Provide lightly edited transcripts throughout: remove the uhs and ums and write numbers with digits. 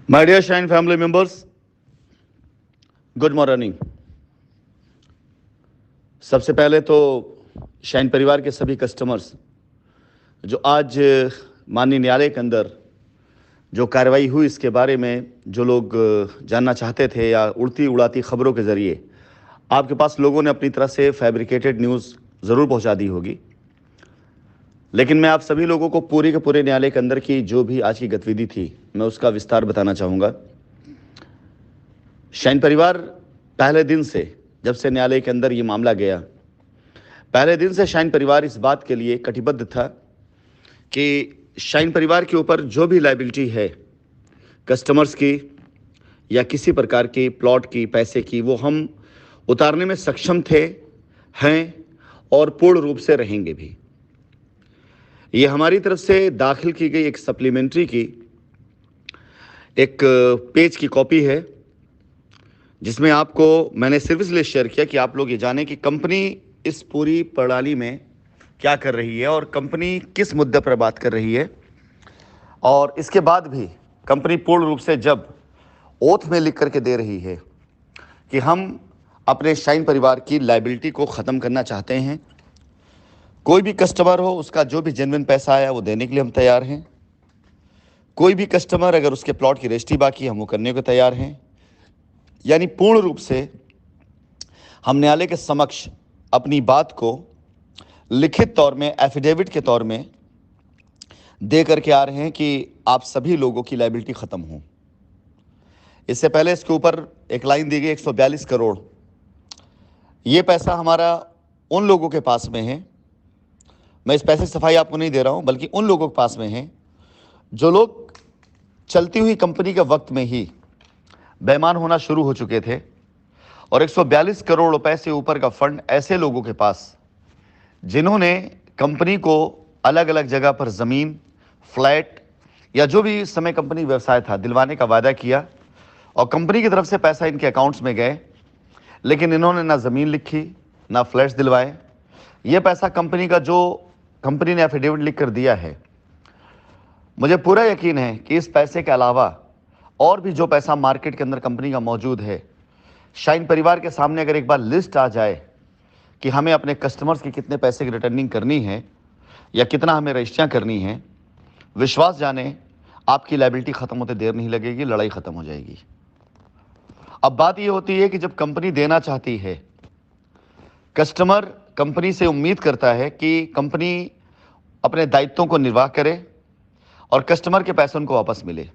My dear Shine family members, good morning. सबसे पहले तो शाइन परिवार के सभी कस्टमर्स जो आज माननीय न्यायालय के अंदर जो कार्रवाई हुई इसके बारे में जो लोग जानना चाहते थे या उड़ती उड़ाती खबरों के ज़रिए आपके पास लोगों ने अपनी तरह से फैब्रिकेटेड न्यूज़ ज़रूर पहुंचा दी होगी, लेकिन मैं आप सभी लोगों को पूरे के पूरे न्यायालय के अंदर की जो भी आज की गतिविधि थी मैं उसका विस्तार बताना चाहूँगा। शाइन परिवार पहले दिन से, जब से न्यायालय के अंदर ये मामला गया, पहले दिन से शाइन परिवार इस बात के लिए कटिबद्ध था कि शाइन परिवार के ऊपर जो भी लायबिलिटी है कस्टमर्स की या किसी प्रकार की प्लॉट की, पैसे की, वो हम उतारने में सक्षम थे, हैं और पूर्ण रूप से रहेंगे भी। ये हमारी तरफ से दाखिल की गई एक सप्लीमेंट्री की एक पेज की कॉपी है, जिसमें आपको मैंने सिर्फ इसलिए शेयर किया कि आप लोग ये जानें कि कंपनी इस पूरी प्रणाली में क्या कर रही है और कंपनी किस मुद्दे पर बात कर रही है। और इसके बाद भी कंपनी पूर्ण रूप से जब ओथ में लिख करके दे रही है कि हम अपने शाइन परिवार की लायबिलिटी को ख़त्म करना चाहते हैं, कोई भी कस्टमर हो उसका जो भी जेन्युइन पैसा आया वो देने के लिए हम तैयार हैं। कोई भी कस्टमर अगर उसके प्लॉट की रजिस्ट्री बाकी है हम वो करने को तैयार हैं। यानी पूर्ण रूप से हम न्यायालय के समक्ष अपनी बात को लिखित तौर में, एफिडेविट के तौर में दे करके आ रहे हैं कि आप सभी लोगों की लायबिलिटी ख़त्म हो। इससे पहले इसके ऊपर एक लाइन दी गई 142 करोड़। ये पैसा हमारा उन लोगों के पास में है, मैं इस पैसे की सफाई आपको नहीं दे रहा हूं, बल्कि उन लोगों के पास में है जो लोग चलती हुई कंपनी के वक्त में ही बेईमान होना शुरू हो चुके थे। और 142 करोड़ रुपए से ऊपर का फंड ऐसे लोगों के पास जिन्होंने कंपनी को अलग अलग जगह पर ज़मीन, फ्लैट या जो भी इस समय कंपनी व्यवसाय था दिलवाने का वादा किया और कंपनी की तरफ से पैसा इनके अकाउंट्स में गए, लेकिन इन्होंने ना ज़मीन लिखी ना फ्लैट्स दिलवाए। ये पैसा कंपनी का जो कंपनी ने एफिडेविट लिख कर दिया है, मुझे पूरा यकीन है कि इस पैसे के अलावा और भी जो पैसा मार्केट के अंदर कंपनी का मौजूद है, शाइन परिवार के सामने अगर एक बार लिस्ट आ जाए कि हमें अपने कस्टमर्स की कितने पैसे की रिटर्निंग करनी है या कितना हमें रजिस्ट्रियाँ करनी है, विश्वास जाने आपकी लायबिलिटी ख़त्म होते देर नहीं लगेगी, लड़ाई ख़त्म हो जाएगी। अब बात ये होती है कि जब कंपनी देना चाहती है, कस्टमर कंपनी से उम्मीद करता है कि कंपनी अपने दायित्वों को निर्वाह करे और कस्टमर के पैसे उनको वापस मिले।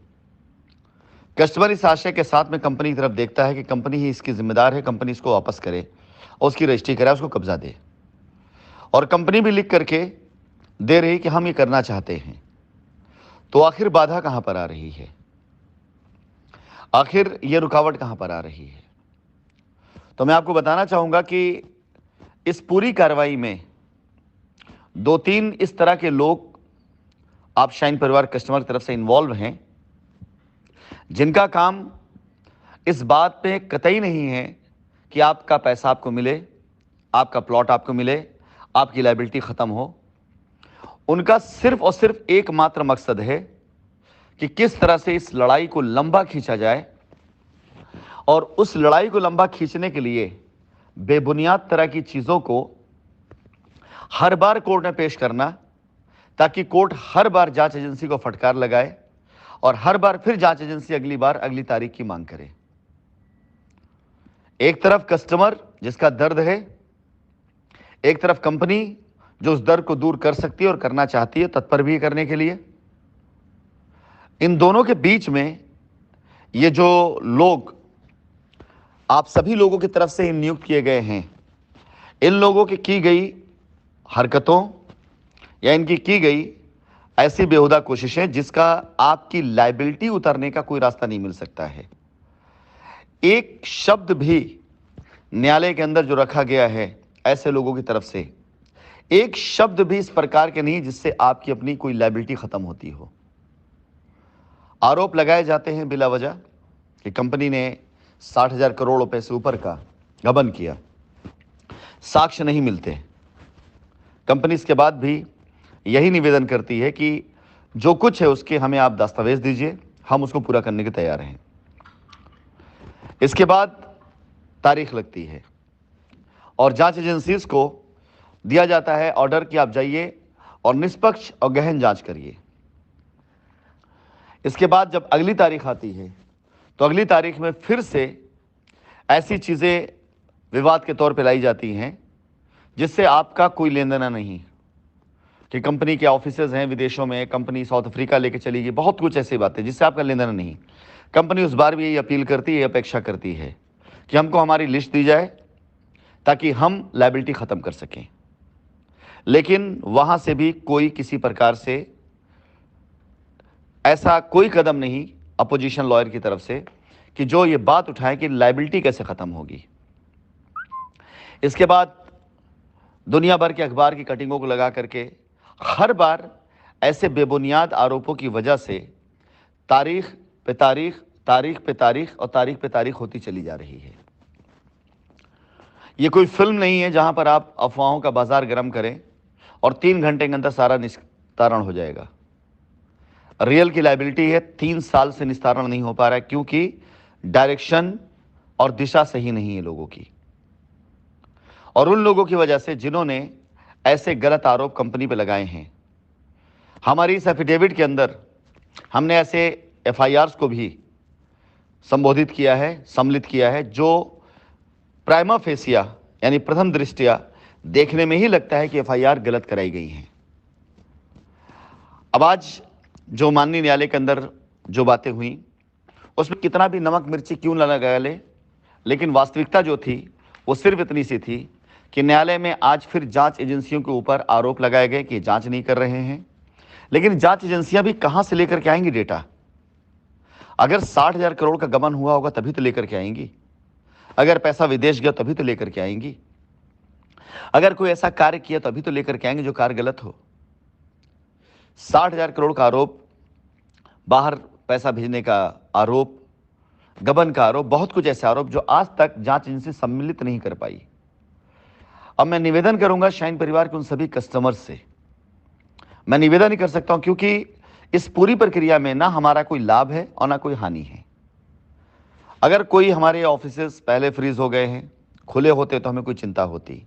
कस्टमर इस आशय के साथ में कंपनी की तरफ देखता है कि कंपनी ही इसकी जिम्मेदार है, कंपनी इसको वापस करे और उसकी रजिस्ट्री करे, उसको कब्जा दे। और कंपनी भी लिख करके दे रही कि हम ये करना चाहते हैं। तो आखिर बाधा कहां पर आ रही है, आखिर ये रुकावट कहां पर आ रही है? तो मैं आपको बताना चाहूंगा कि इस पूरी कार्रवाई में 2-3 इस तरह के लोग आप शाइन परिवार कस्टमर की तरफ से इन्वॉल्व हैं, जिनका काम इस बात पे कतई नहीं है कि आपका पैसा आपको मिले, आपका प्लॉट आपको मिले, आपकी लायबिलिटी ख़त्म हो। उनका सिर्फ और सिर्फ एकमात्र मकसद है कि किस तरह से इस लड़ाई को लंबा खींचा जाए और उस लड़ाई को लंबा खींचने के लिए बेबुनियाद तरह की चीज़ों को हर बार कोर्ट में पेश करना, ताकि कोर्ट हर बार जांच एजेंसी को फटकार लगाए और हर बार फिर जांच एजेंसी अगली बार अगली तारीख की मांग करे। एक तरफ कस्टमर जिसका दर्द है, एक तरफ कंपनी जो उस दर्द को दूर कर सकती है और करना चाहती है, तत्पर भी करने के लिए। इन दोनों के बीच में ये जो लोग आप सभी लोगों की तरफ से नियुक्त किए गए हैं, इन लोगों की गई हरकतों या इनकी की गई ऐसी बेहुदा कोशिशें जिसका आपकी लायबिलिटी उतारने का कोई रास्ता नहीं मिल सकता है। एक शब्द भी न्यायालय के अंदर जो रखा गया है ऐसे लोगों की तरफ से, एक शब्द भी इस प्रकार के नहीं जिससे आपकी अपनी कोई लायबिलिटी खत्म होती हो। आरोप लगाए जाते हैं बिला वजह कि कंपनी ने 60,000 करोड़ रुपए से ऊपर का गबन किया, साक्ष्य नहीं मिलते। कंपनी इसके बाद भी यही निवेदन करती है कि जो कुछ है उसके हमें आप दस्तावेज दीजिए, हम उसको पूरा करने के तैयार हैं। इसके बाद तारीख लगती है और जांच एजेंसीज को दिया जाता है ऑर्डर कि आप जाइए और निष्पक्ष और गहन जांच करिए। इसके बाद जब अगली तारीख आती है तो अगली तारीख में फिर से ऐसी चीज़ें विवाद के तौर पे लाई जाती हैं जिससे आपका कोई लेन देन नहीं, कि कंपनी के ऑफिसेज हैं विदेशों में, कंपनी साउथ अफ्रीका लेके चली गई, बहुत कुछ ऐसी बातें जिससे आपका लेन देन नहीं। कंपनी उस बार भी यही अपील करती है, अपेक्षा करती है कि हमको हमारी लिस्ट दी जाए ताकि हम लायबिलिटी ख़त्म कर सकें, लेकिन वहाँ से भी कोई किसी प्रकार से ऐसा कोई कदम नहीं अपोजिशन लॉयर की तरफ से कि जो ये बात उठाए कि लायबिलिटी कैसे ख़त्म होगी। इसके बाद दुनिया भर के अखबार की कटिंगों को लगा करके हर बार ऐसे बेबुनियाद आरोपों की वजह से तारीख पे तारीख, तारीख पे तारीख और तारीख पे तारीख होती चली जा रही है। ये कोई फिल्म नहीं है जहां पर आप अफवाहों का बाजार गर्म करें और 3 घंटे के अंदर सारा निस्तारण हो जाएगा। रियल की लायबिलिटी है, 3 साल से निस्तारण नहीं हो पा रहा है क्योंकि डायरेक्शन और दिशा सही नहीं है लोगों की, और उन लोगों की वजह से जिन्होंने ऐसे गलत आरोप कंपनी पे लगाए हैं। हमारी इस एफिडेविट के अंदर हमने ऐसे एफआईआर्स को भी संबोधित किया है, सम्मिलित किया है, जो प्राइमा फेसिया यानी प्रथम दृष्टया देखने में ही लगता है कि एफआईआर गलत कराई गई हैं। अब आज जो माननीय न्यायालय के अंदर जो बातें हुई उसमें कितना भी नमक मिर्ची क्यों न लगा ले, लेकिन वास्तविकता जो थी वो सिर्फ इतनी सी थी कि न्यायालय में आज फिर जांच एजेंसियों के ऊपर आरोप लगाए गए कि जांच नहीं कर रहे हैं। लेकिन जांच एजेंसियां भी कहां से लेकर के आएंगी डेटा? अगर 60,000 करोड़ का गबन हुआ होगा तभी तो लेकर के आएंगी, अगर पैसा विदेश गया तभी तो लेकर के आएंगी, अगर कोई ऐसा कार्य किया तभी तो लेकर के आएंगे जो कार्य गलत हो। 60,000 करोड़ का आरोप, बाहर पैसा भेजने का आरोप, गबन का आरोप, बहुत कुछ ऐसे आरोप जो आज तक जांच एजेंसी सम्मिलित नहीं कर पाई। अब मैं निवेदन करूंगा शाइन परिवार के उन सभी कस्टमर्स से, मैं निवेदन ही कर सकता हूं क्योंकि इस पूरी प्रक्रिया में ना हमारा कोई लाभ है और ना कोई हानि है। अगर कोई हमारे ऑफिसेस पहले फ्रीज हो गए हैं, खुले होते तो हमें कोई चिंता होती।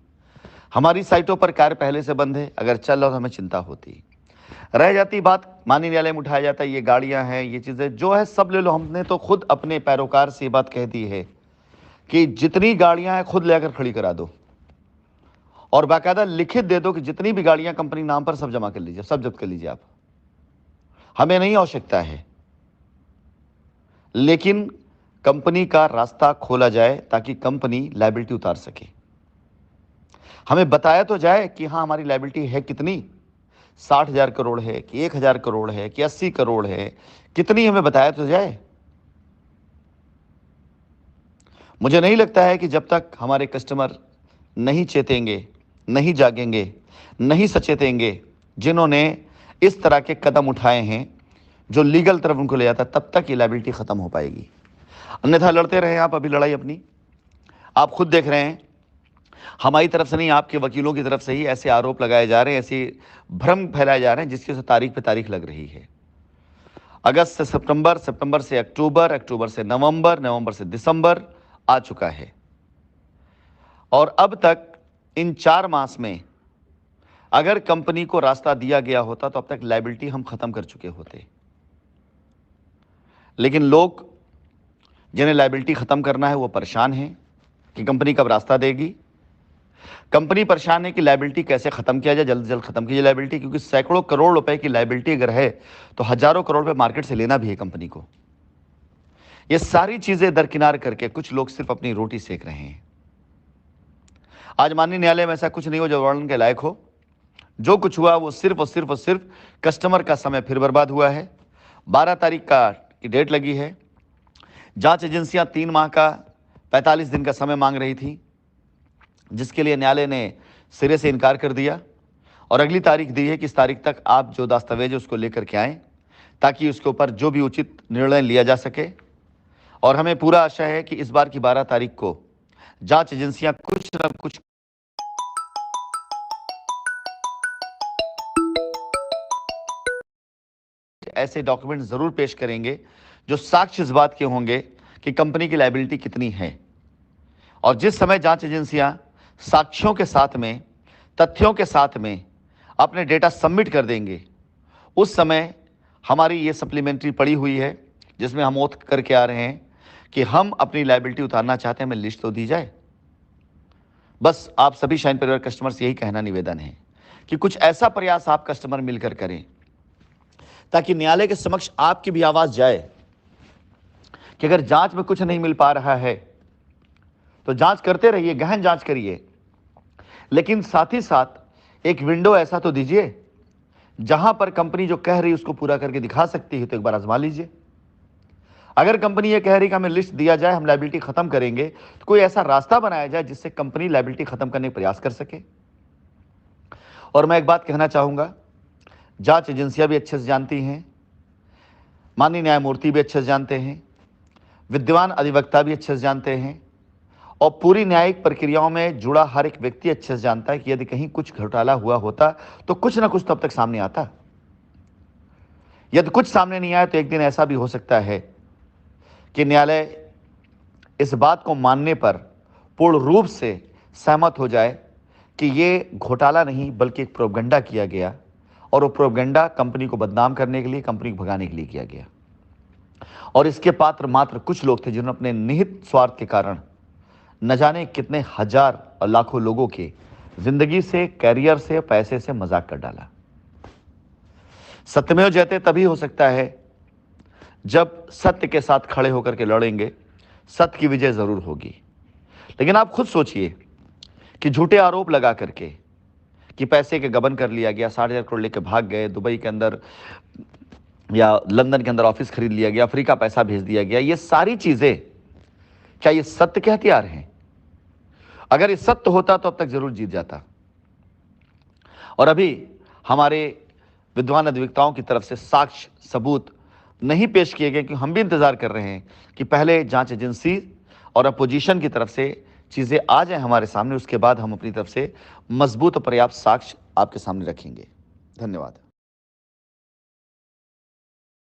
हमारी साइटों पर कार्य पहले से बंद है, अगर चल रहा तो हमें चिंता होती। रह जाती बात, माननीय न्यायालय में उठाया जाता है ये गाड़ियां हैं, ये चीजें जो है सब ले लो। हमने तो खुद अपने पैरोकार से ये बात कह दी है कि जितनी गाड़ियां हैं खुद लेकर खड़ी करा दो और बाकायदा लिखित दे दो कि जितनी भी गाड़ियां कंपनी नाम पर सब जमा कर लीजिए, सब जब्त कर लीजिए आप, हमें नहीं आवश्यकता है। लेकिन कंपनी का रास्ता खोला जाए ताकि कंपनी लायबिलिटी उतार सके। हमें बताया तो जाए कि हाँ हमारी लायबिलिटी है कितनी, 60,000 करोड़ है कि 1,000 करोड़ है कि 80 करोड़ है, कितनी हमें बताया तो जाए। मुझे नहीं लगता है कि जब तक हमारे कस्टमर नहीं चेतेंगे, नहीं जागेंगे, नहीं सचेतेंगे, जिन्होंने इस तरह के कदम उठाए हैं जो लीगल तरफ उनको ले जाता, तब तक ये लायबिलिटी खत्म हो पाएगी। अन्यथा लड़ते रहे आप अभी लड़ाई अपनी, आप खुद देख रहे हैं हमारी तरफ से नहीं आपके वकीलों की तरफ से ही ऐसे आरोप लगाए जा रहे हैं, ऐसे भ्रम फैलाए जा रहे हैं जिसकी तारीख पे तारीख लग रही है। अगस्त से सितंबर, सितंबर से अक्टूबर, अक्टूबर से नवंबर, नवंबर से दिसंबर आ चुका है और अब तक इन 4 मास में अगर कंपनी को रास्ता दिया गया होता तो अब तक लायबिलिटी हम खत्म कर चुके होते। लेकिन लोग जिन्हें लायबिलिटी खत्म करना है वो परेशान हैं कि कंपनी कब रास्ता देगी। कंपनी परेशान है कि लायबिलिटी कैसे खत्म किया जाए, जल्द से जल्द खत्म कीजिए लायबिलिटी, क्योंकि सैकड़ों करोड़ रुपए की लायबिलिटी अगर है तो हजारों करोड़ रुपए मार्केट से लेना भी है कंपनी को। ये सारी चीजें दरकिनार करके कुछ लोग सिर्फ अपनी रोटी सेक रहे हैं। आज माननीय न्यायालय में ऐसा कुछ नहीं हो जो वर्णन के लायक हो। जो कुछ हुआ वो सिर्फ और सिर्फ और सिर्फ कस्टमर का समय फिर बर्बाद हुआ है। 12 तारीख की डेट लगी है। जांच एजेंसियां 3 माह का 45 दिन का समय मांग रही थी, जिसके लिए न्यायालय ने सिरे से इनकार कर दिया और अगली तारीख दी है कि इस तारीख तक आप जो दस्तावेज है उसको लेकर के आएं ताकि उसके ऊपर जो भी उचित निर्णय लिया जा सके। और हमें पूरा आशा है कि इस बार की 12 तारीख को जांच एजेंसियां कुछ न कुछ ऐसे डॉक्यूमेंट जरूर पेश करेंगे जो साक्ष्य इस बात के होंगे कि कंपनी की लायबिलिटी कितनी है। और जिस समय जांच एजेंसियां साक्ष्यों के साथ में, तथ्यों के साथ में अपने डेटा सबमिट कर देंगे, उस समय हमारी ये सप्लीमेंट्री पड़ी हुई है जिसमें हम ओथ करके आ रहे हैं कि हम अपनी लायबिलिटी उतारना चाहते हैं, हमें लिस्ट तो दी जाए। बस आप सभी शाइन परिवार कस्टमर से यही कहना निवेदन है कि कुछ ऐसा प्रयास आप कस्टमर मिलकर करें ताकि न्यायालय के समक्ष आपकी भी आवाज जाए कि अगर जांच में कुछ नहीं मिल पा रहा है तो जांच करते रहिए, गहन जांच करिए, लेकिन साथ ही साथ एक विंडो ऐसा तो दीजिए जहां पर कंपनी जो कह रही है उसको पूरा करके दिखा सकती है। तो एक बार आजमा लीजिए। अगर कंपनी ये कह रही कि हमें लिस्ट दिया जाए, हम लायबिलिटी खत्म करेंगे, तो कोई ऐसा रास्ता बनाया जाए जिससे कंपनी लायबिलिटी खत्म करने का प्रयास कर सके। और मैं एक बात कहना चाहूंगा, जांच एजेंसियां भी अच्छे से जानती हैं, माननीय न्यायमूर्ति भी अच्छे से जानते हैं, विद्वान अधिवक्ता भी अच्छे से जानते हैं, और पूरी न्यायिक प्रक्रियाओं में जुड़ा हर एक व्यक्ति अच्छे से जानता है कि यदि कहीं कुछ घोटाला हुआ होता तो कुछ ना कुछ तो अब तक सामने आता। यदि कुछ सामने नहीं आया तो एक दिन ऐसा भी हो सकता है कि न्यायालय इस बात को मानने पर पूर्ण रूप से सहमत हो जाए कि ये घोटाला नहीं बल्कि एक प्रोपगंडा किया गया, और वो प्रोपगंडा कंपनी को बदनाम करने के लिए, कंपनी को भगाने के लिए किया गया। और इसके पात्र मात्र कुछ लोग थे जिन्होंने अपने निहित स्वार्थ के कारण न जाने कितने हजार और लाखों लोगों के जिंदगी से, कैरियर से, पैसे से मजाक कर डाला। सत्यमेव जयते तभी हो सकता है जब सत्य के साथ खड़े होकर के लड़ेंगे, सत्य की विजय जरूर होगी। लेकिन आप खुद सोचिए कि झूठे आरोप लगा करके कि पैसे के गबन कर लिया गया, 60,000 करोड़ लेके भाग गए, दुबई के अंदर या लंदन के अंदर ऑफिस खरीद लिया गया, अफ्रीका पैसा भेज दिया गया, ये सारी चीजें क्या ये सत्य के हथियार हैं? अगर ये सत्य होता तो अब तक जरूर जीत जाता। और अभी हमारे विद्वान अधिवक्ताओं की तरफ से साक्ष्य सबूत नहीं पेश किए गए, क्योंकि हम भी इंतजार कर रहे हैं कि पहले जांच एजेंसी और अपोजिशन की तरफ से चीजें आ जाएं हमारे सामने, उसके बाद हम अपनी तरफ से मजबूत और पर्याप्त साक्ष्य आपके सामने रखेंगे। धन्यवाद।